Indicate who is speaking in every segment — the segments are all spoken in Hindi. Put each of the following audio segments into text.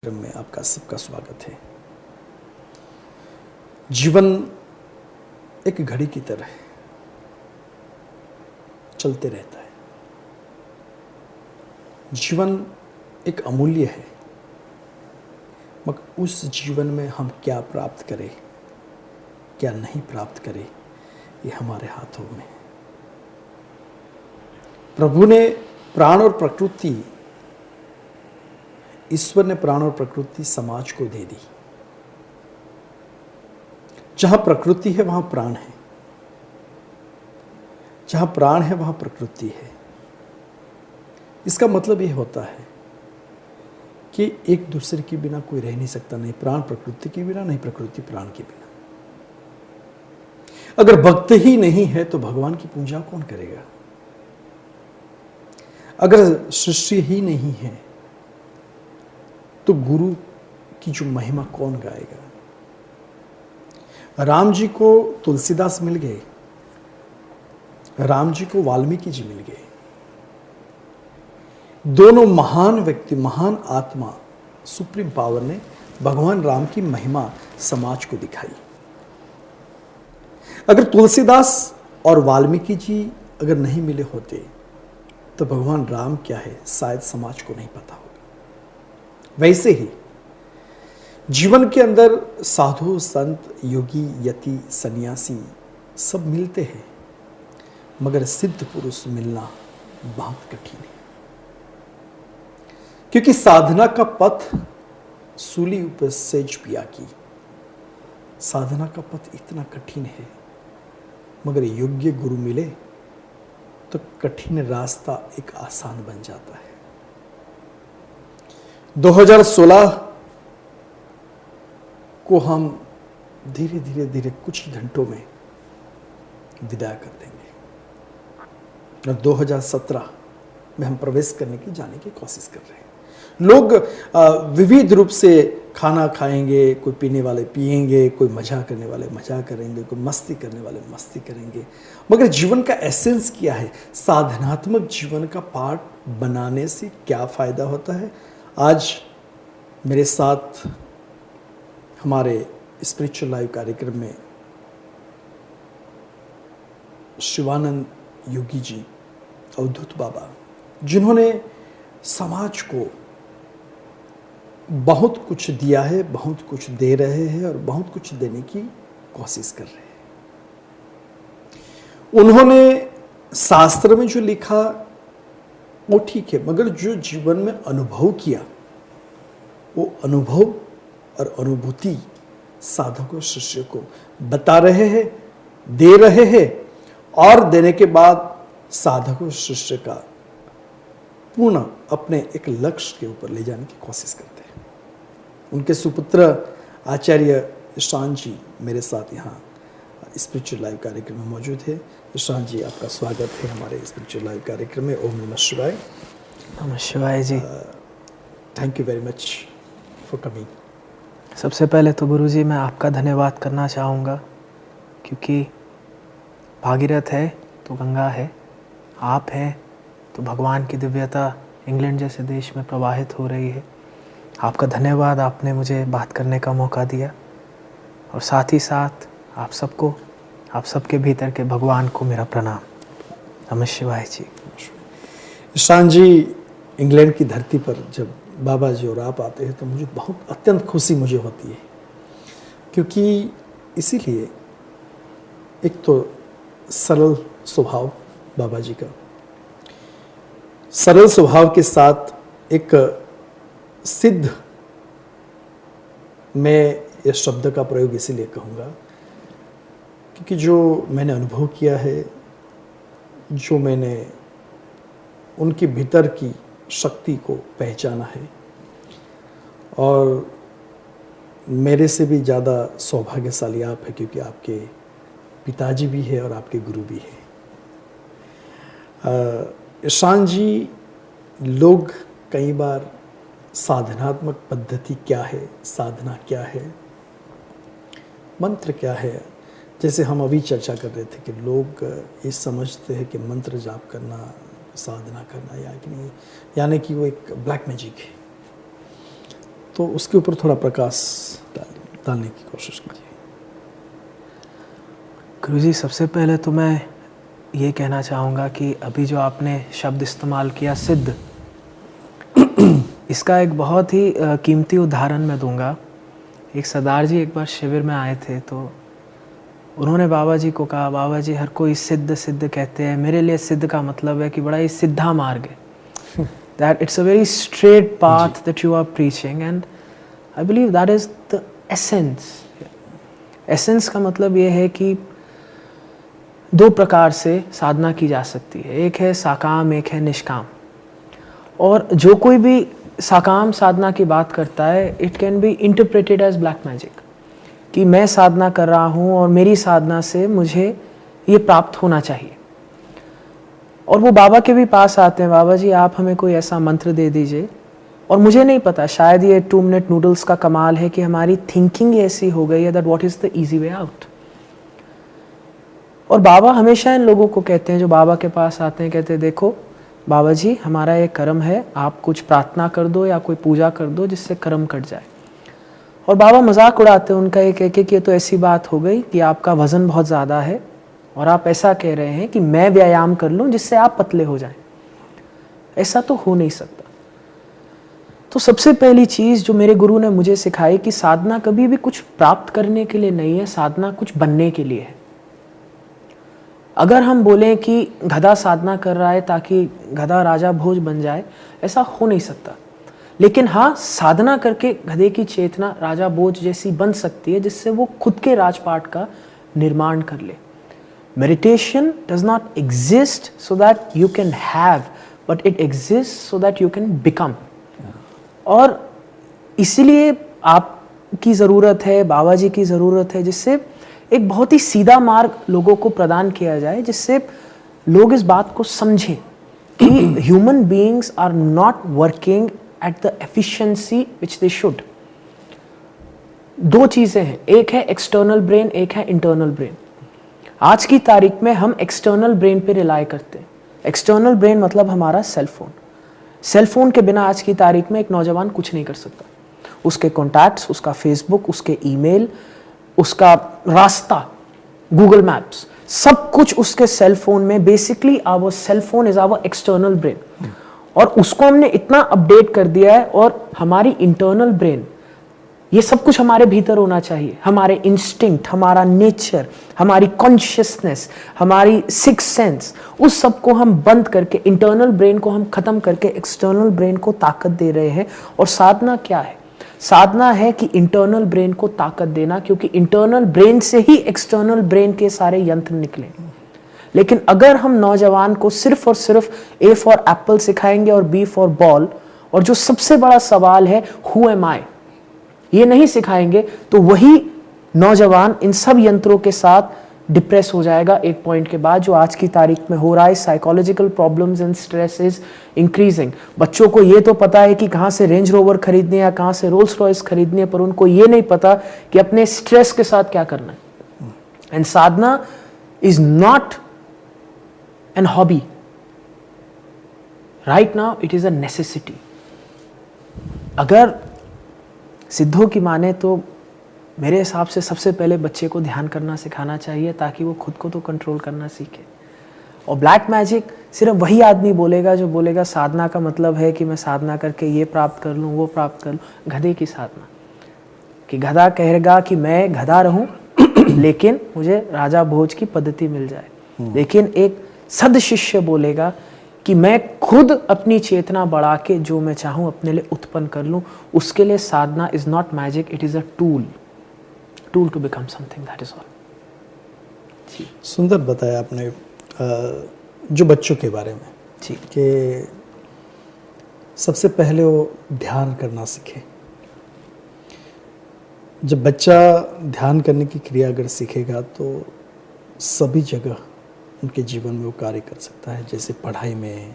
Speaker 1: कार्यक्रम में आपका सबका स्वागत है। जीवन एक घड़ी की तरह चलते रहता है। जीवन एक अमूल्य है, मगर उस जीवन में हम क्या प्राप्त करें, क्या नहीं प्राप्त करें, ये हमारे हाथों में है। प्रभु ने प्राण और प्रकृति, ईश्वर ने प्राण और प्रकृति समाज को दे दी। जहां प्रकृति है वहां प्राण है, जहां प्राण है वहां प्रकृति है। इसका मतलब यह होता है कि एक दूसरे के बिना कोई रह नहीं सकता, नहीं प्राण प्रकृति के बिना, नहीं प्रकृति प्राण के बिना। अगर भक्त ही नहीं है तो भगवान की पूजा कौन करेगा? अगर सृष्टि ही नहीं है तो गुरु की जो महिमा कौन गाएगा? राम जी को तुलसीदास मिल गए, राम जी को वाल्मीकि जी मिल गए। दोनों महान व्यक्ति, महान आत्मा, सुप्रीम पावर ने भगवान राम की महिमा समाज को दिखाई। अगर तुलसीदास और वाल्मीकि जी अगर नहीं मिले होते तो भगवान राम क्या है शायद समाज को नहीं पता होगा। वैसे ही जीवन के अंदर साधु, संत, योगी, यति, सन्यासी सब मिलते हैं, मगर सिद्ध पुरुष मिलना बहुत कठिन है। क्योंकि साधना का पथ सूली ऊपर सेज पिया की, साधना का पथ इतना कठिन है, मगर योग्य गुरु मिले तो कठिन रास्ता एक आसान बन जाता है। 2016 को हम धीरे धीरे धीरे कुछ ही घंटों में विदा कर देंगे और 2017 में हम प्रवेश करने की, जाने की कोशिश कर रहे हैं। लोग विविध रूप से खाना खाएंगे, कोई पीने वाले पिएंगे, कोई मजा करने वाले मजा करेंगे, कोई मस्ती करने वाले मस्ती करेंगे, मगर जीवन का एसेंस क्या है? साधनात्मक जीवन का पार्ट बनाने से क्या फायदा होता है? आज मेरे साथ हमारे स्पिरिचुअल लाइव कार्यक्रम में शिवानंद योगी जी, अवधूत बाबा, जिन्होंने समाज को बहुत कुछ दिया है, बहुत कुछ दे रहे हैं और बहुत कुछ देने की कोशिश कर रहे हैं। उन्होंने शास्त्र में जो लिखा वो ठीक है, मगर जो जीवन में अनुभव किया वो अनुभव और अनुभूति साधक और शिष्य को बता रहे हैं, दे रहे हैं और देने के बाद साधक और शिष्य का पूर्ण अपने एक लक्ष्य के ऊपर ले जाने की कोशिश करते हैं। उनके सुपुत्र आचार्य ईशान जी मेरे साथ यहाँ स्पिरिचुअल लाइव कार्यक्रम में मौजूद है। ईशान जी, आपका स्वागत है हमारे स्पिरिचुअल लाइव कार्यक्रम में। ओम नमः शिवाय।
Speaker 2: नमः शिवाय जी।
Speaker 1: Thank you very much for coming.
Speaker 2: सबसे पहले तो गुरु जी मैं आपका धन्यवाद करना चाहूँगा, क्योंकि भागीरथ है तो गंगा है, आप हैं तो भगवान की दिव्यता इंग्लैंड जैसे देश में प्रवाहित हो रही है। आपका धन्यवाद, आपने मुझे बात करने का मौका दिया और साथ ही साथ आप सबको, आप सबके भीतर के भगवान को मेरा प्रणाम। नमः शिवाय जी।
Speaker 1: ईशान जी, इंग्लैंड की धरती पर जब बाबा जी और आप आते हैं तो मुझे बहुत अत्यंत खुशी मुझे होती है, क्योंकि इसीलिए एक तो सरल स्वभाव बाबा जी का, सरल स्वभाव के साथ एक सिद्ध, मैं इस शब्द का प्रयोग इसीलिए कहूँगा क्योंकि जो मैंने अनुभव किया है, जो मैंने उनके भीतर की शक्ति को पहचाना है, और मेरे से भी ज़्यादा सौभाग्यशाली आप हैं क्योंकि आपके पिताजी भी है और आपके गुरु भी है। ईशान जी, लोग कई बार साधनात्मक पद्धति क्या है, साधना क्या है, मंत्र क्या है, जैसे हम अभी चर्चा कर रहे थे कि लोग ये समझते हैं कि मंत्र जाप करना, साधना करना यानी कि वो एक ब्लैक मैजिक है। तो उसके ऊपर थोड़ा प्रकाश डालने की कोशिश कीजिए।
Speaker 2: गुरुजी, सबसे पहले तो मैं ये कहना चाहूँगा कि अभी जो आपने शब्द इस्तेमाल किया सिद्ध, इसका एक बहुत ही कीमती उदाहरण मैं दूंगा। एक सरदार जी एक बार शिविर में आए थे, तो उन्होंने बाबा जी को कहा, बाबा जी हर कोई सिद्ध सिद्ध कहते हैं, मेरे लिए सिद्ध का मतलब है कि बड़ा ही सीधा मार्ग है, that it's a very straight path that you are preaching, and I believe that is the essence. Essence का मतलब ये है कि दो प्रकार से साधना की जा सकती है, एक है साकाम, एक है निष्काम। और जो कोई भी साकाम साधना की बात करता है, it can be interpreted as black magic, कि मैं साधना कर रहा हूँ और मेरी साधना से मुझे ये प्राप्त होना चाहिए। और वो बाबा के भी पास आते हैं, बाबा जी आप हमें कोई ऐसा मंत्र दे दीजिए, और मुझे नहीं पता, शायद ये 2 मिनट नूडल्स का कमाल है कि हमारी थिंकिंग ऐसी हो गई है that what is the easy way out. और बाबा हमेशा इन लोगों को कहते हैं, जो बाबा के पास आते हैं, कहते हैं देखो बाबा जी हमारा ये कर्म है, आप कुछ प्रार्थना कर दो या कोई पूजा कर दो जिससे कर्म कट जाए। और बाबा मजाक उड़ाते हैं उनका, ये कह के कि ये तो ऐसी बात हो गई कि आपका वजन बहुत ज़्यादा है और आप ऐसा कह रहे हैं कि मैं व्यायाम कर लूँ जिससे आप पतले हो जाएं। ऐसा तो हो नहीं सकता। तो सबसे पहली चीज़ जो मेरे गुरु ने मुझे सिखाई कि साधना कभी भी कुछ प्राप्त करने के लिए नहीं है, साधना कुछ बनने के लिए है। अगर हम बोलें कि गधा साधना कर रहा है ताकि गधा राजा भोज बन जाए, ऐसा हो नहीं सकता। लेकिन हाँ, साधना करके गधे की चेतना राजा भोज जैसी बन सकती है, जिससे वो खुद के राजपाट का निर्माण कर ले। Meditation does not exist so that you can have, but it exist so that you can become. और इसीलिए आपकी ज़रूरत है, बाबा जी की ज़रूरत है, जिससे एक बहुत ही सीधा मार्ग लोगों को प्रदान किया जाए, जिससे लोग इस बात को समझें कि human beings are not working at the efficiency which they should. दो चीज़ें हैं, एक है एक्सटर्नल ब्रेन, एक है इंटरनल ब्रेन। आज की तारीख में हम एक्सटर्नल ब्रेन पे रिलाई करते हैं। एक्सटर्नल ब्रेन मतलब हमारा सेल फोन। सेल फोन के बिना आज की तारीख में एक नौजवान कुछ नहीं कर सकता। उसके कॉन्टैक्ट्स, उसका फेसबुक, उसके ईमेल, उसका रास्ता, गूगल मैप्स, सब कुछ उसके सेल फोन में। Basically our cell phone is our external brain, और उसको हमने इतना अपडेट कर दिया है। और हमारी इंटरनल ब्रेन, ये सब कुछ हमारे भीतर होना चाहिए। हमारे इंस्टिंक्ट, हमारा नेचर, हमारी कॉन्शियसनेस, हमारी सिक्स सेंस, उस सब को हम बंद करके, इंटरनल ब्रेन को हम खत्म करके एक्सटर्नल ब्रेन को ताकत दे रहे हैं। और साधना क्या है? साधना है कि इंटरनल ब्रेन को ताकत देना, क्योंकि इंटरनल ब्रेन से ही एक्सटर्नल ब्रेन के सारे यंत्र निकले। लेकिन अगर हम नौजवान को सिर्फ और सिर्फ A फॉर एप्पल सिखाएंगे और B फॉर बॉल, और जो सबसे बड़ा सवाल है हु एम आई, ये नहीं सिखाएंगे, तो वही नौजवान इन सब यंत्रों के साथ डिप्रेस हो जाएगा एक पॉइंट के बाद, जो आज की तारीख में हो रहा है। Psychological problems and stress is increasing. बच्चों को ये तो पता है कि कहाँ से रेंज रोवर खरीदनी है या कहाँ से रोल्स रॉयस खरीदनी है, पर उनको ये नहीं पता कि अपने स्ट्रेस के साथ क्या करना है। And Sadhana is not an hobby, right now it is a necessity. अगर सिद्धों की माने तो मेरे हिसाब से सबसे पहले बच्चे को ध्यान करना सिखाना चाहिए, ताकि वो खुद को तो कंट्रोल करना सीखे। और ब्लैक मैजिक सिर्फ वही आदमी बोलेगा जो बोलेगा साधना का मतलब है कि मैं साधना करके ये प्राप्त कर लूँ, वो प्राप्त कर लूँ। गधे की साधना, कि गधा कहेगा कि मैं गधा रहूं लेकिन मुझे राजा भोज की पद्धति मिल जाए। लेकिन एक सद शिष्य बोलेगा कि मैं खुद अपनी चेतना बढ़ा के जो मैं चाहूँ अपने लिए उत्पन्न कर लूँ। उसके लिए sadhana is not magic, it is a tool to become something, that is all.
Speaker 1: सुंदर बताया आपने जो बच्चों के बारे में
Speaker 2: जी,
Speaker 1: कि सबसे पहले वो ध्यान करना सीखे। जब बच्चा ध्यान करने की क्रिया अगर सीखेगा तो सभी जगह उनके जीवन में वो कार्य कर सकता है, जैसे पढ़ाई में,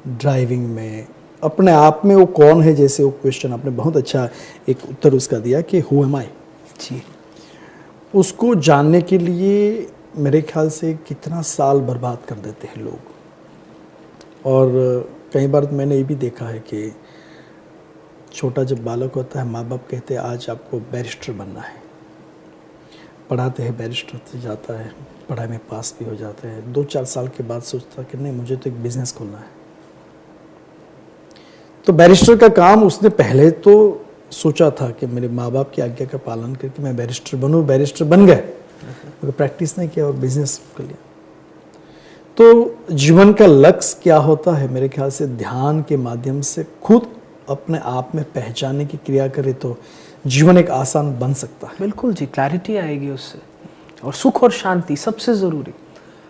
Speaker 1: ड्राइविंग में, अपने आप में वो कौन है। जैसे वो क्वेश्चन आपने बहुत अच्छा एक उत्तर उसका दिया कि हु एम आई,
Speaker 2: जी,
Speaker 1: उसको जानने के लिए मेरे ख्याल से कितना साल बर्बाद कर देते हैं लोग। और कई बार मैंने ये भी देखा है कि छोटा जब बालक होता है, माँ बाप कहते हैं आज आपको बैरिस्टर बनना है, पढ़ाते हैं, बैरिस्टर से जाता है, पढ़ाई में पास भी हो जाता है। 2-4 साल के बाद सोचता है कि नहीं, मुझे तो एक बिजनेस खोलना है। तो बैरिस्टर का काम उसने पहले तो सोचा था कि मेरे माँ बाप की आज्ञा का पालन करके मैं बैरिस्टर बनूँ, बैरिस्टर बन गए, मगर प्रैक्टिस नहीं किया और बिजनेस कर लिया। तो जीवन का लक्ष्य क्या होता है? मेरे ख्याल से ध्यान के माध्यम से खुद अपने आप में पहचानने की क्रिया करे तो जीवन एक आसान बन सकता है।
Speaker 2: बिल्कुल जी, क्लैरिटी आएगी उससे, और सुख और शांति सबसे ज़रूरी।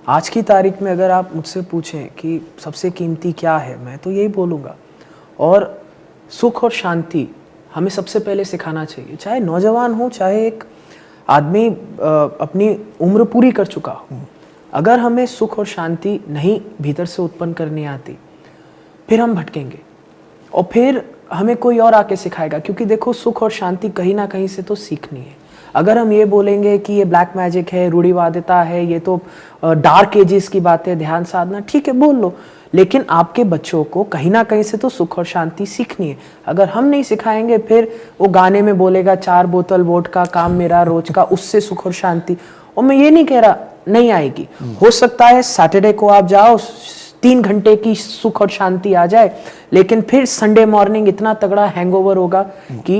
Speaker 2: आज की तारीख में अगर आप मुझसे पूछें कि सबसे कीमती क्या है, मैं तो यही बोलूँगा। और सुख और शांति हमें सबसे पहले सिखाना चाहिए, चाहे नौजवान हो, चाहे एक आदमी अपनी उम्र पूरी कर चुका हो। अगर हमें सुख और शांति नहीं भीतर से उत्पन्न करनी आती, फिर हम भटकेंगे और फिर हमें कोई और आके सिखाएगा। क्योंकि देखो, सुख और शांति कहीं ना कहीं से तो सीखनी है। अगर हम ये बोलेंगे कि ये ब्लैक मैजिक है, रूढ़िवादिता है, ये तो डार्क एजेस की बात है, ध्यान साधना, ठीक है बोल लो, लेकिन आपके बच्चों को कहीं ना कहीं से तो सुख और शांति सीखनी है। अगर हम नहीं सिखाएंगे, फिर वो गाने में बोलेगा 4 बोतल वोडका काम मेरा रोज का, उससे सुख और शांति। और मैं ये नहीं कह रहा नहीं आएगी, हो सकता है सैटरडे को आप जाओ, 3 घंटे की सुख और शांति आ जाए, लेकिन फिर संडे मॉर्निंग इतना तगड़ा हैंगओवर होगा कि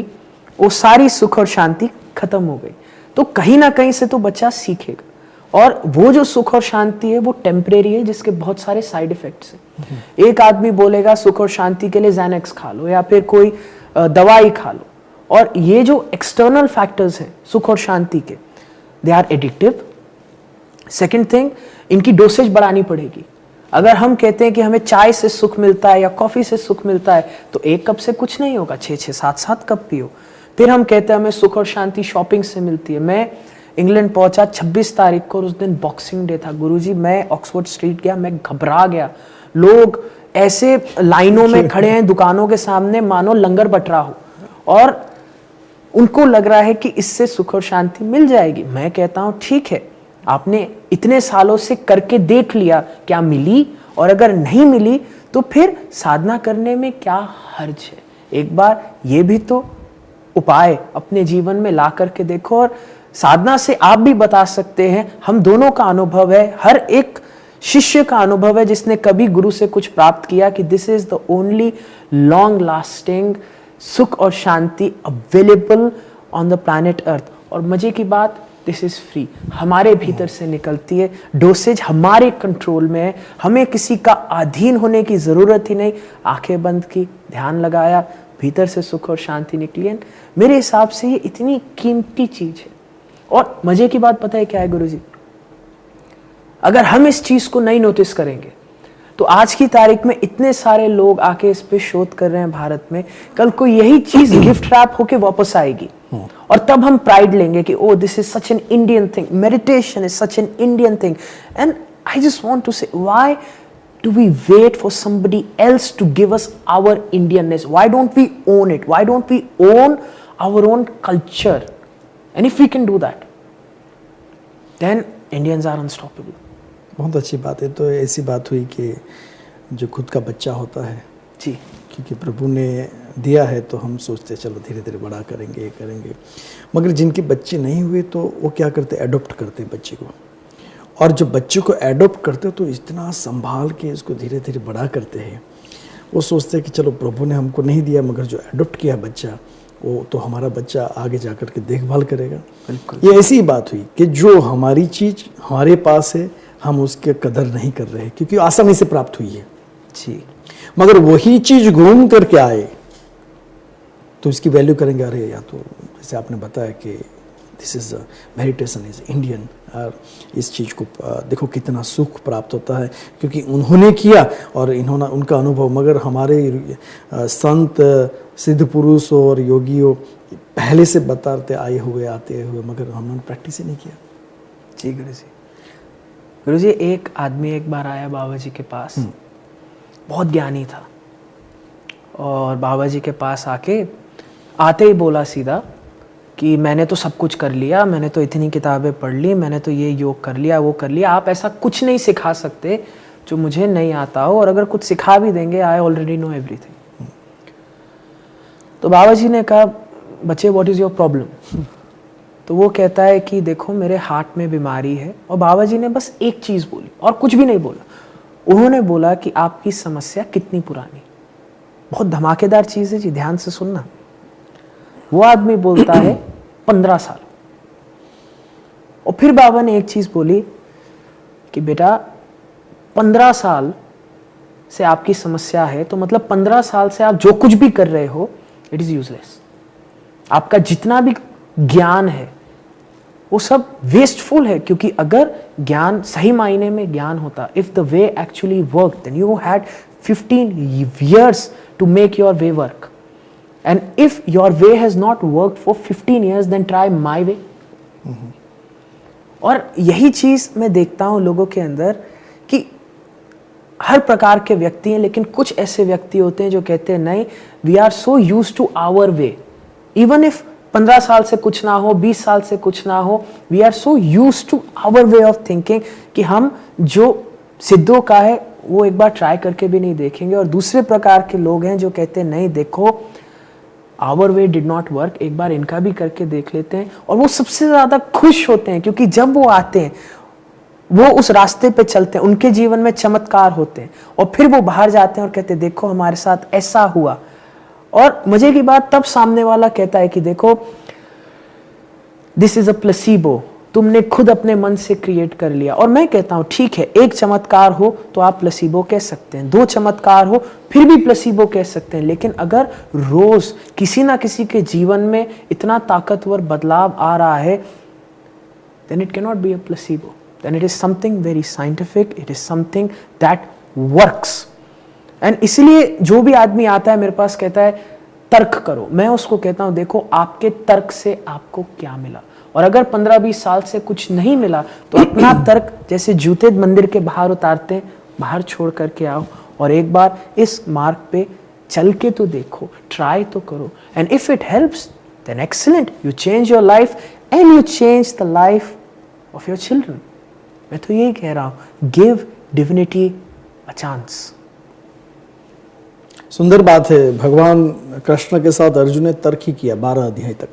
Speaker 2: वो सारी सुख और शांति खत्म हो गई। तो कहीं ना कहीं से तो बच्चा सीखेगा। और वो जो सुख और शांति है वो टेम्परेरी है, जिसके बहुत सारे साइड इफेक्ट्स हैं। एक आदमी बोलेगा सुख और शांति के लिए ज़ैनेक्स खा लो या फिर कोई दवाई खा लो, और ये जो एक्सटर्नल फैक्टर्स हैं सुख और शांति के, they are addictive. Second thing, इनकी डोसेज बढ़ानी पड़ेगी। अगर हम कहते हैं कि हमें चाय से सुख मिलता है या कॉफ़ी से सुख मिलता है, तो 1 कप से कुछ नहीं होगा, 6-6, 7-7 कप पियो। फिर हम कहते हैं हमें सुख और शांति शॉपिंग से मिलती है। मैं इंग्लैंड पहुंचा 26 तारीख को, और उस दिन बॉक्सिंग डे था। गुरुजी, मैं ऑक्सफोर्ड स्ट्रीट गया, मैं घबरा गया। लोग ऐसे लाइनों में खड़े हैं दुकानों के सामने, मानो लंगर बट रहा हो, और उनको लग रहा है कि इससे सुख और शांति मिल जाएगी। मैं कहता हूं ठीक है, आपने इतने सालों से करके देख लिया, क्या मिली? और अगर नहीं मिली तो फिर साधना करने में क्या हर्ज है? एक बार ये भी तो उपाय अपने जीवन में ला करके देखो। और साधना से आप भी बता सकते हैं, हम दोनों का अनुभव है, हर एक शिष्य का अनुभव है जिसने कभी गुरु से कुछ प्राप्त किया, कि this is the only long lasting सुख और शांति available on the planet earth. और मजे की बात, दिस इज फ्री, हमारे भीतर से निकलती है, डोसेज हमारे कंट्रोल में है, हमें किसी का अधीन होने की जरूरत ही नहीं। आंखें बंद की, ध्यान लगाया, भीतर से सुख और शांति निकली है। मेरे हिसाब से ये इतनी कीमती चीज है। और मजे की बात पता है क्या है गुरुजी? अगर हम इस चीज को नहीं नोटिस करेंगे, तो आज की तारीख में इतने सारे लोग आके इस पे शोध कर रहे हैं भारत में, कल को यही चीज गिफ्ट रैप होके वापस आएगी, और तब हम प्राइड लेंगे कि oh this is such an Indian thing, meditation is such an Indian thing. And I just want to say, why do we wait for somebody else to give us our Indianness? Why don't we own it? Why don't we own our own culture? And if we can do that, then Indians are unstoppable.
Speaker 1: बहुत अच्छी बात है। तो ऐसी बात हुई कि जो खुद का बच्चा होता है
Speaker 2: जी,
Speaker 1: क्योंकि प्रभु ने दिया है, तो हम सोचते चलो धीरे धीरे बड़ा करेंगे करेंगे, मगर जिनके बच्चे नहीं हुए तो वो क्या करते, एडॉप्ट करते बच्चे को। और जब बच्चे को एडॉप्ट करते तो इतना संभाल के इसको धीरे धीरे बड़ा करते हैं। वो सोचते हैं कि चलो प्रभु ने हमको नहीं दिया, मगर जो एडॉप्ट किया बच्चा, वो तो हमारा बच्चा आगे जाकर के देखभाल करेगा।
Speaker 2: बिल्कुल।
Speaker 1: ये ऐसी बात हुई कि जो हमारी चीज़ हमारे पास है, हम उसके कदर नहीं कर रहे क्योंकि आसानी से प्राप्त हुई है
Speaker 2: जी,
Speaker 1: मगर वही चीज़ घूम करके आए तो इसकी वैल्यू करेंगे। अरे या तो जैसे आपने बताया कि this is meditation is Indian, और इस चीज़ को देखो कितना सुख प्राप्त होता है क्योंकि उन्होंने किया और इन्होंने उनका अनुभव। मगर हमारे संत सिद्ध पुरुष और योगियों पहले से बताते आए हुए आते हुए, मगर हमने प्रैक्टिस ही नहीं किया।
Speaker 2: जी गुरु जी, एक आदमी एक बार आया बाबा जी के पास, बहुत ज्ञानी था, और बाबा जी के पास आते ही बोला सीधा कि मैंने तो सब कुछ कर लिया, मैंने तो इतनी किताबें पढ़ ली, मैंने तो ये योग कर लिया, वो कर लिया, आप ऐसा कुछ नहीं सिखा सकते जो मुझे नहीं आता हो, और अगर कुछ सिखा भी देंगे, आई ऑलरेडी नो एवरीथिंग। तो बाबा जी ने कहा, बच्चे व्हाट इज़ योर प्रॉब्लम? तो वो कहता है कि देखो मेरे हार्ट में बीमारी है। और बाबा जी ने बस एक चीज़ बोली और कुछ भी नहीं बोला। उन्होंने बोला कि आपकी समस्या कितनी पुरानी। बहुत धमाकेदार चीज़ है जी, ध्यान से सुनना। वो आदमी बोलता है 15 साल। और फिर बाबा ने एक चीज़ बोली कि बेटा 15 साल से आपकी समस्या है, तो मतलब 15 साल से आप जो कुछ भी कर रहे हो इट इज़ यूजलेस। आपका जितना भी ज्ञान है वो सब वेस्टफुल है, क्योंकि अगर ज्ञान सही मायने में ज्ञान होता, if the way actually work, then you had 15 years to make your way work. And if your way has not worked for 15 years, then try my way. और यही चीज मैं देखता हूं लोगों के अंदर कि हर प्रकार के व्यक्ति हैं, लेकिन कुछ ऐसे व्यक्ति होते हैं जो कहते हैं नहीं, we are so used to our way, even if 15 साल से कुछ ना हो, 20 साल से कुछ ना हो, we are so used to our way of thinking कि हम जो सिद्धों का है वो एक बार ट्राई करके भी नहीं देखेंगे। और दूसरे प्रकार के लोग हैं जो कहते हैं नहीं देखो, our way did not work, एक बार इनका भी करके देख लेते हैं। और वो सबसे ज्यादा खुश होते हैं, क्योंकि जब वो आते हैं, वो उस रास्ते पे चलते हैं, उनके जीवन में चमत्कार होते हैं, और फिर वो बाहर जाते हैं और कहते हैं देखो हमारे साथ ऐसा हुआ। और मजे की बात तब सामने वाला कहता है कि देखो दिस इज अ प्लेसिबो, तुमने खुद अपने मन से क्रिएट कर लिया। और मैं कहता हूं ठीक है, एक चमत्कार हो तो आप प्लेसिबो कह सकते हैं, 2 चमत्कार हो फिर भी प्लेसिबो कह सकते हैं, लेकिन अगर रोज किसी ना किसी के जीवन में इतना ताकतवर बदलाव आ रहा है, then it cannot be a placebo, then it is something very scientific, it is something that works. And इसलिए जो भी आदमी आता है मेरे पास कहता है तर्क करो, मैं उसको कहता हूं देखो आपके तर्क से आपको क्या मिला। और अगर 15-20 साल से कुछ नहीं मिला तो अपना तर्क जैसे जूते मंदिर के बाहर उतारते हैं, बाहर छोड़ करके आओ और एक बार इस मार्ग पे चल के तो देखो, ट्राई तो करो। And if it helps then excellent, you change your life and you change the life of your children. मैं तो यही कह रहा हूं, गिव डिविनिटी अ चांस।
Speaker 1: सुंदर बात है, भगवान कृष्ण के साथ अर्जुन ने तर्क ही किया 12 अध्याय तक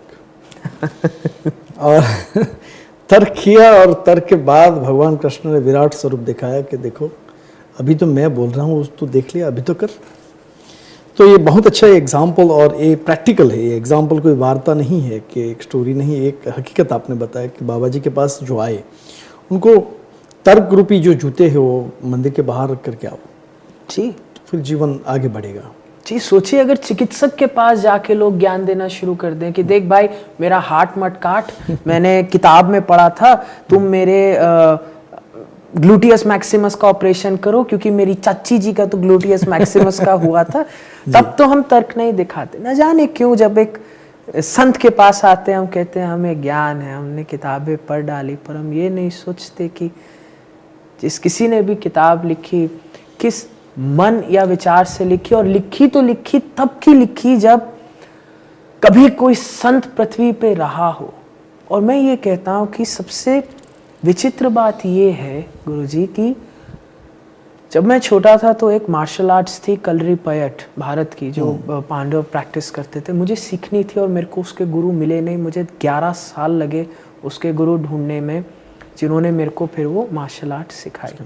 Speaker 1: और तर्क किया, और तर्क के बाद भगवान कृष्ण ने विराट स्वरूप दिखाया कि देखो अभी तो मैं बोल रहा हूँ, तो देख लिया, अभी तो कर। तो ये बहुत अच्छा एग्जाम्पल, और ये प्रैक्टिकल है। ये एग्जाम्पल कोई वार्ता नहीं है कि एक स्टोरी नहीं, एक हकीकत आपने बताया कि बाबा जी के पास जो आए उनको तर्क रूपी जो जूते हैं वो मंदिर के बाहर रख करके आओ
Speaker 2: जी,
Speaker 1: फिर जीवन आगे बढ़ेगा।
Speaker 2: जी सोचिए अगर चिकित्सक के पास जाके लोग ज्ञान देना शुरू कर दें कि देख भाई मेरा हार्ट मत काट, मैंने किताब में पढ़ा था तुम मेरे ग्लूटियस मैक्सिमस का ऑपरेशन करो, क्योंकि मेरी चाची जी का तो ग्लूटियस मैक्सिमस का हुआ था। तब तो हम तर्क नहीं दिखाते। न जाने क्यों जब एक संत के पास आते हैं हम कहते हैं हमें ज्ञान है, हमने किताबें पढ़ डाली, पर हम ये नहीं सोचते कि जिस किसी ने भी किताब लिखी किस मन या विचार से लिखी, और लिखी तो लिखी तब की लिखी जब कभी कोई संत पृथ्वी पे रहा हो। और मैं ये कहता हूं कि सबसे विचित्र बात ये है गुरुजी की जब मैं छोटा था तो एक मार्शल आर्ट्स थी कलरी पयट भारत की, जो पांडव प्रैक्टिस करते थे, मुझे सीखनी थी और मेरे को उसके गुरु मिले नहीं। मुझे 11 साल लगे उसके गुरु ढूंढने में जिन्होंने मेरे को फिर वो मार्शल आर्ट सिखाई।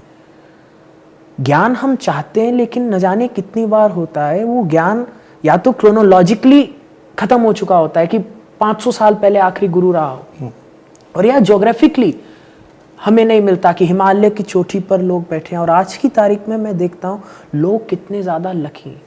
Speaker 2: ज्ञान हम चाहते हैं, लेकिन न जाने कितनी बार होता है वो ज्ञान या तो क्रोनोलॉजिकली खत्म हो चुका होता है कि 500 साल पहले आखिरी गुरु रहा हो, और या ज्योग्राफिकली हमें नहीं मिलता कि हिमालय की चोटी पर लोग बैठे हैं। और आज की तारीख में मैं देखता हूँ लोग कितने ज़्यादा लकी हैं।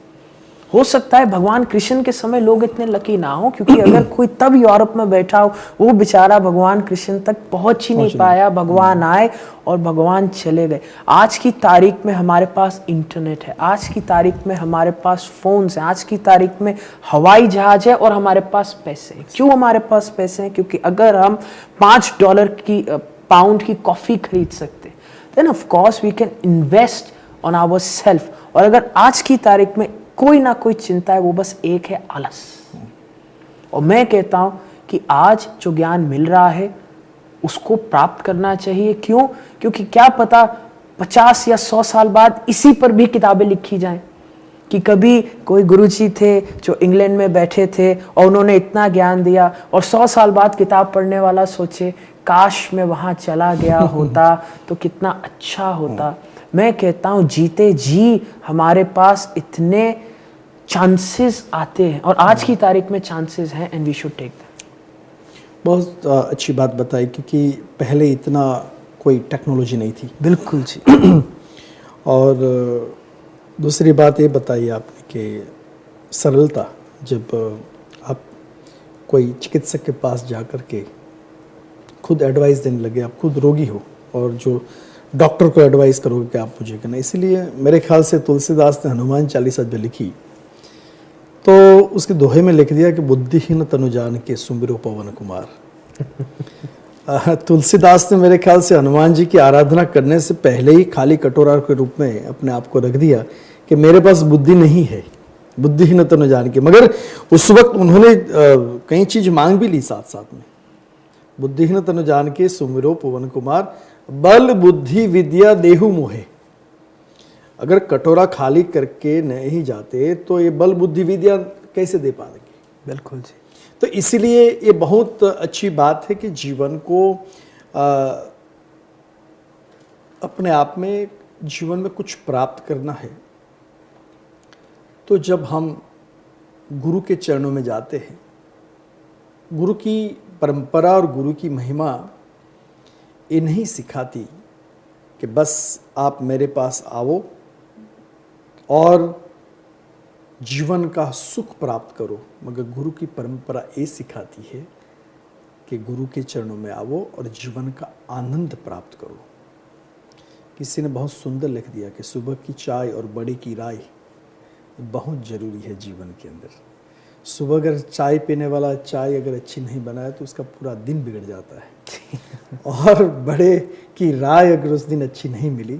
Speaker 2: हो सकता है भगवान कृष्ण के समय लोग इतने लकी ना हो, क्योंकि अगर कोई तब यूरोप में बैठा हो, वो बेचारा भगवान कृष्ण तक पहुंच ही नहीं पाया। भगवान आए और भगवान चले गए। आज की तारीख में हमारे पास इंटरनेट है, आज की तारीख में हमारे पास फोन्स हैं, आज की तारीख में हवाई जहाज है और हमारे पास पैसे हैं। क्यों हमारे पास पैसे हैं? क्योंकि अगर हम $5 की पाउंड की कॉफी खरीद सकते, then of course we can invest on our self. और अगर आज की तारीख में कोई ना कोई चिंता है, वो बस एक है, आलस। और मैं कहता हूं कि आज जो ज्ञान मिल रहा है उसको प्राप्त करना चाहिए। क्यों? क्योंकि क्या पता 50 या 100 साल बाद इसी पर भी किताबें लिखी जाएं। कि कभी कोई गुरुजी थे जो इंग्लैंड में बैठे थे और उन्होंने इतना ज्ञान दिया, और 100 साल बाद किताब पढ़ने वाला सोचे काश मैं वहाँ चला गया होता तो कितना अच्छा होता। मैं कहता हूँ जीते जी हमारे पास इतने चांसेस आते हैं, और आज की तारीख में चांसेस हैं, and we should take them.
Speaker 1: बहुत अच्छी बात बताई, क्योंकि पहले इतना कोई टेक्नोलॉजी नहीं थी।
Speaker 2: बिल्कुल जी।
Speaker 1: और दूसरी बात ये बताई आपने कि सरलता, जब आप कोई चिकित्सक के पास जा कर के खुद एडवाइस देने लगे, आप खुद रोगी हो और जो डॉक्टर को एडवाइस करोगे कि आप मुझे करना। इसीलिए मेरे ख्याल से तुलसीदास ने हनुमान चालीसा जो लिखी तो उसके दोहे में लिख दिया कि बुद्धिहीन तनु जान के सुमिरो पवन कुमार। तुलसीदास ने मेरे ख्याल से हनुमान जी की आराधना करने से पहले ही खाली कटोरा के रूप में अपने आप को रख दिया कि मेरे पास बुद्धि नहीं है, बुद्धिहीन तनु जान के। मगर उस वक्त उन्होंने कई चीज मांग भी ली साथ साथ में। बुद्धिहीन तनु जान के सुमिरो पवन कुमार, बल बुद्धि विद्या देहु मोहे। अगर कटोरा खाली करके नहीं जाते तो ये बल बुद्धि विद्या कैसे दे पाएंगे।
Speaker 2: बिल्कुल जी।
Speaker 1: तो इसीलिए ये बहुत अच्छी बात है कि जीवन को अपने आप में, जीवन में कुछ प्राप्त करना है तो जब हम गुरु के चरणों में जाते हैं, गुरु की परंपरा और गुरु की महिमा ये नहीं सिखाती कि बस आप मेरे पास आओ और जीवन का सुख प्राप्त करो, मगर गुरु की परंपरा ये सिखाती है कि गुरु के चरणों में आओ और जीवन का आनंद प्राप्त करो। किसी ने बहुत सुंदर लिख दिया कि सुबह की चाय और बड़े की राय बहुत ज़रूरी है जीवन के अंदर। सुबह अगर चाय पीने वाला चाय अगर अच्छी नहीं बनाए तो उसका पूरा दिन बिगड़ जाता है और बड़े की राय अगर उस दिन अच्छी नहीं मिली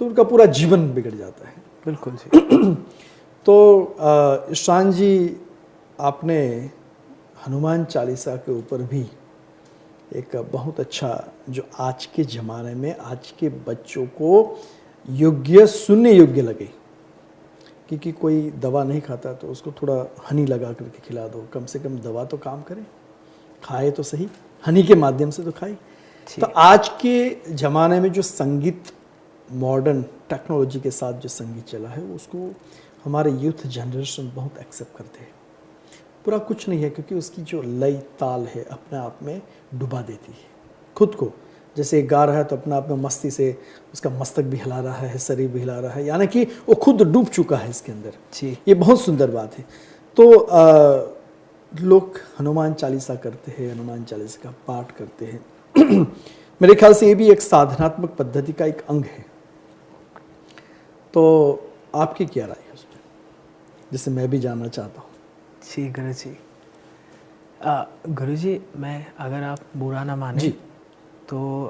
Speaker 1: तो उनका पूरा जीवन बिगड़ जाता है।
Speaker 2: बिल्कुल जी।
Speaker 1: तो ईशान जी, आपने हनुमान चालीसा के ऊपर भी एक बहुत अच्छा, जो आज के ज़माने में आज के बच्चों को योग्य, सुनने योग्य लगे, क्योंकि कोई दवा नहीं खाता तो उसको थोड़ा हनी लगा करके खिला दो, कम से कम दवा तो काम करे, खाए तो सही, हनी के माध्यम से तो खाए। तो आज के ज़माने में जो संगीत, मॉडर्न टेक्नोलॉजी के साथ जो संगीत चला है उसको हमारे यूथ जनरेशन बहुत एक्सेप्ट करते हैं। पूरा कुछ नहीं है, क्योंकि उसकी जो लय ताल है अपने आप में डुबा देती है खुद को। जैसे गा रहा है तो अपने आप में मस्ती से उसका मस्तक भी हिला रहा है, शरीर भी हिला रहा है, यानी कि वो खुद डूब चुका है इसके अंदर जी। ये बहुत सुंदर बात है। तो लोग हनुमान चालीसा करते हैं, हनुमान चालीसा का पाठ करते हैं। मेरे ख्याल से ये भी एक साधनात्मक पद्धति का एक अंग है। तो आपकी क्या राय है उसमें, जिसे मैं भी जानना चाहता हूँ।
Speaker 2: जी गुरु जी। गुरु जी, मैं, अगर आप बुरा ना माने तो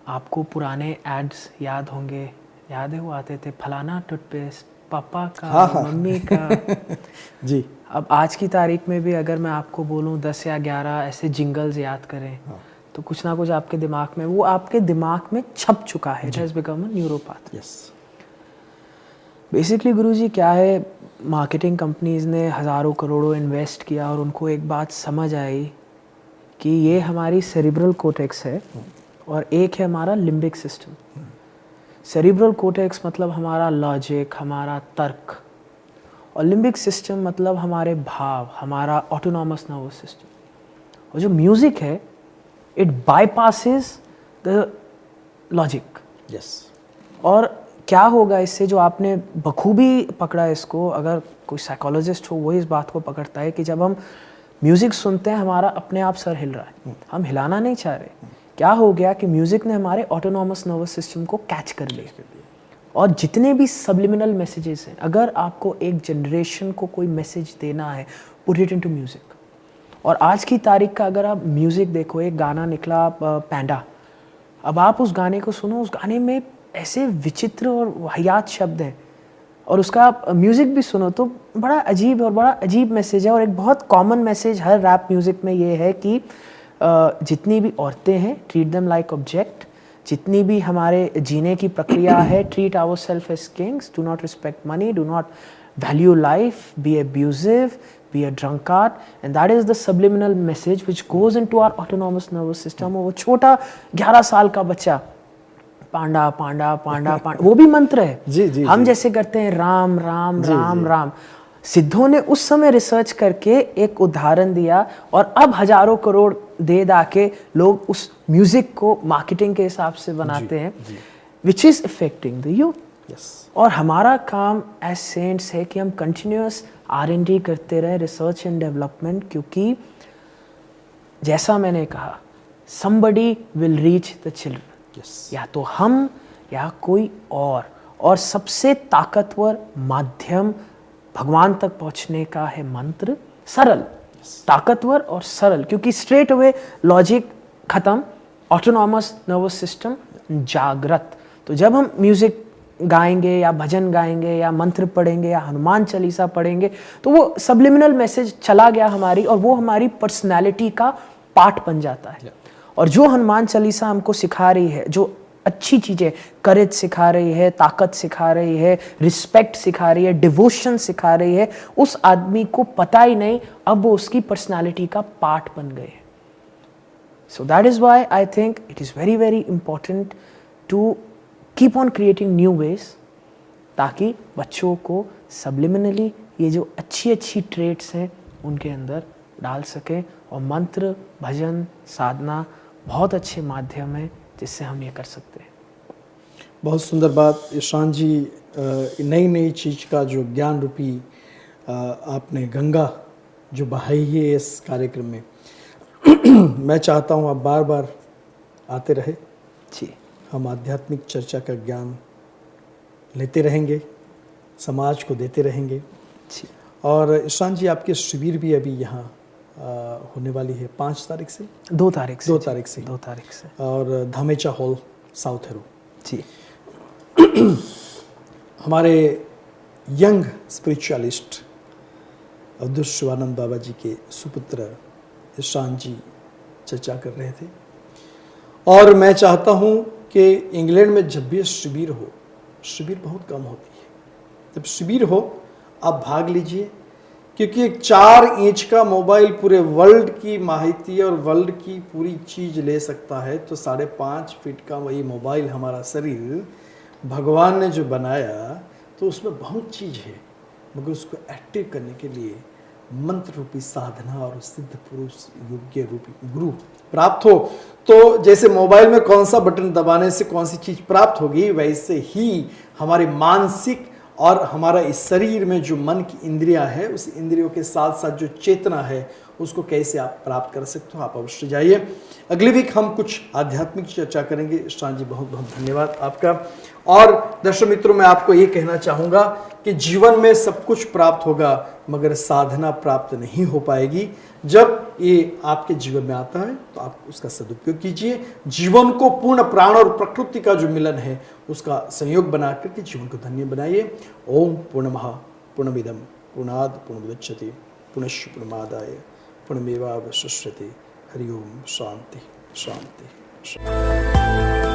Speaker 2: आपको पुराने एड्स याद होंगे, याद है वो आते थे, फलाना टूथपेस्ट पापा का, हाँ। मम्मी का। जी। अब आज की तारीख में भी अगर मैं आपको बोलूँ 10 या 11 ऐसे जिंगल्स याद करें, हाँ। तो कुछ ना कुछ आपके दिमाग में, वो आपके दिमाग में छप चुका है। It has become a neuropath. Yes. Basically Guruji क्या है, मार्केटिंग कंपनीज ने हज़ारों करोड़ों इन्वेस्ट किया और उनको एक बात समझ आई कि ये हमारी सेरिब्रल कोर्टेक्स है और एक है हमारा लिम्बिक सिस्टम। सेरिब्रल कोर्टेक्स मतलब हमारा लॉजिक, हमारा तर्क, और लिम्बिक सिस्टम मतलब हमारे भाव, हमारा ऑटोनॉमस नर्वस सिस्टम। और जो म्यूज़िक है, it bypasses the logic. Yes. और क्या होगा इससे, जो आपने बखूबी पकड़ा इसको, अगर कोई साइकोलॉजिस्ट हो वो इस बात को पकड़ता है कि जब हम म्यूज़िक सुनते हैं हमारा अपने आप सर हिल रहा है, हम हिलाना नहीं चाह रहे। क्या हो गया कि म्यूज़िक ने हमारे ऑटोनॉमस नर्वस सिस्टम को कैच कर लिया, और जितने भी सबलिमिनल मैसेजेस हैं, अगर आपको एक जनरेशन को कोई मैसेज देना है, पुट इट इनटू म्यूज़िक। और आज की तारीख का अगर आप म्यूज़िक देखो, एक गाना निकला पैंडा, अब आप उस गाने को सुनो, उस गाने में ऐसे विचित्र और वाहियात शब्द हैं, और उसका म्यूज़िक भी सुनो तो बड़ा अजीब और बड़ा अजीब मैसेज है। और एक बहुत कॉमन मैसेज हर रैप म्यूज़िक में ये है कि जितनी भी औरतें हैं, ट्रीट देम लाइक ऑब्जेक्ट, जितनी भी हमारे जीने की प्रक्रिया है, treat our self as kings, do not respect money, do not value life, be abusive, be a drunkard, and that is the subliminal message which goes into our autonomous nervous system. और वो छोटा 11 साल का बच्चा पांडा पांडा पांडा पांडा वो भी मंत्र है।
Speaker 1: जी,
Speaker 2: हम जैसे करते हैं राम राम राम राम। सिद्धों ने उस समय रिसर्च करके एक उदाहरण दिया और अब हजारों करोड़ दे दा के लोग उस म्यूजिक को मार्केटिंग के हिसाब से बनाते हैं, which is effecting the youth. और हमारा काम एज सेंट्स है कि हम कंटिन्यूअस R&D करते रहे, रिसर्च एंड डेवलपमेंट, क्योंकि जैसा मैंने कहा somebody will reach the children, या तो हम या कोई और सबसे ताकतवर माध्यम भगवान तक पहुंचने का है मंत्र, सरल, ताकतवर और सरल, क्योंकि स्ट्रेट अवे लॉजिक खत्म, ऑटोनॉमस नर्वस सिस्टम जागृत। तो जब हम म्यूजिक गाएंगे या भजन गाएंगे या मंत्र पढ़ेंगे या हनुमान चालीसा पढ़ेंगे तो वो सब्लिमिनल मैसेज चला गया हमारी, और वो हमारी पर्सनालिटी का पार्ट बन जाता है। और जो हनुमान चालीसा हमको सिखा रही है, जो अच्छी चीजें, करेज सिखा रही है, ताकत सिखा रही है, रिस्पेक्ट सिखा रही है, डिवोशन सिखा रही है, उस आदमी को पता ही नहीं अब वो उसकी पर्सनालिटी का पार्ट बन गए। So that is why I think it is very very important to keep on creating new ways, ताकि बच्चों को सब्लिमिनली ये जो अच्छी अच्छी ट्रेट्स हैं उनके अंदर डाल सकें। और मंत्र, भजन, साधना बहुत अच्छे माध्यम है जिससे हम ये कर सकते हैं।
Speaker 1: बहुत सुंदर बात ईशान जी, नई नई चीज़ का जो ज्ञान रूपी आपने गंगा जो बहाई है इस कार्यक्रम में, मैं चाहता हूँ आप बार बार आते रहे
Speaker 2: जी।
Speaker 1: हम आध्यात्मिक चर्चा का ज्ञान लेते रहेंगे, समाज को देते रहेंगे
Speaker 2: जी।
Speaker 1: और ईशान जी आपके शिविर भी अभी यहाँ होने वाली है 5 तारीख से
Speaker 2: 2 तारीख से
Speaker 1: 2 तारीख से
Speaker 2: 2 तारीख से
Speaker 1: और धामेचा हॉल साउथ हेरो
Speaker 2: जी।
Speaker 1: हमारे यंग स्पिरिचुअलिस्ट अवधूत शिवानंद बाबा जी के सुपुत्र ईशान जी चर्चा कर रहे थे। और मैं चाहता हूँ कि इंग्लैंड में जब भी शिविर हो, शिविर बहुत कम होती है, जब शिविर हो आप भाग लीजिए, क्योंकि एक 4 इंच का मोबाइल पूरे वर्ल्ड की माहिती और वर्ल्ड की पूरी चीज़ ले सकता है, तो 5.5 फीट का वही मोबाइल हमारा शरीर भगवान ने जो बनाया, तो उसमें बहुत चीज़ है, मगर उसको एक्टिव करने के लिए मंत्र रूपी साधना और सिद्ध पुरुष योग्य रूपी गुरु प्राप्त हो। तो जैसे मोबाइल में कौन सा बटन दबाने से कौन सी चीज़ प्राप्त होगी, वैसे ही हमारे मानसिक और हमारा इस शरीर में जो मन की इंद्रियां है, उस इंद्रियों के साथ साथ जो चेतना है, उसको कैसे आप प्राप्त कर सकते हो। आप अवश्य जाइए। अगले वीक हम कुछ आध्यात्मिक चर्चा करेंगे। ईशान जी बहुत बहुत धन्यवाद आपका। और दर्शक मित्रों, मैं आपको ये कहना चाहूँगा कि जीवन में सब कुछ प्राप्त होगा, मगर साधना प्राप्त नहीं हो पाएगी। जब ये आपके जीवन में आता है तो आप उसका सदुपयोग कीजिए। जीवन को पूर्ण प्राण और प्रकृति का जो मिलन है, उसका संयोग बना करके जीवन को धन्य बनाइए। ओम पूर्णमः पूर्णमिदं पूर्णात् पूर्णमुदच्यते पुनश्च पूर्णमादाय पूर्णमेवावशिष्यते। हरि ओम। शांति शांति शांति।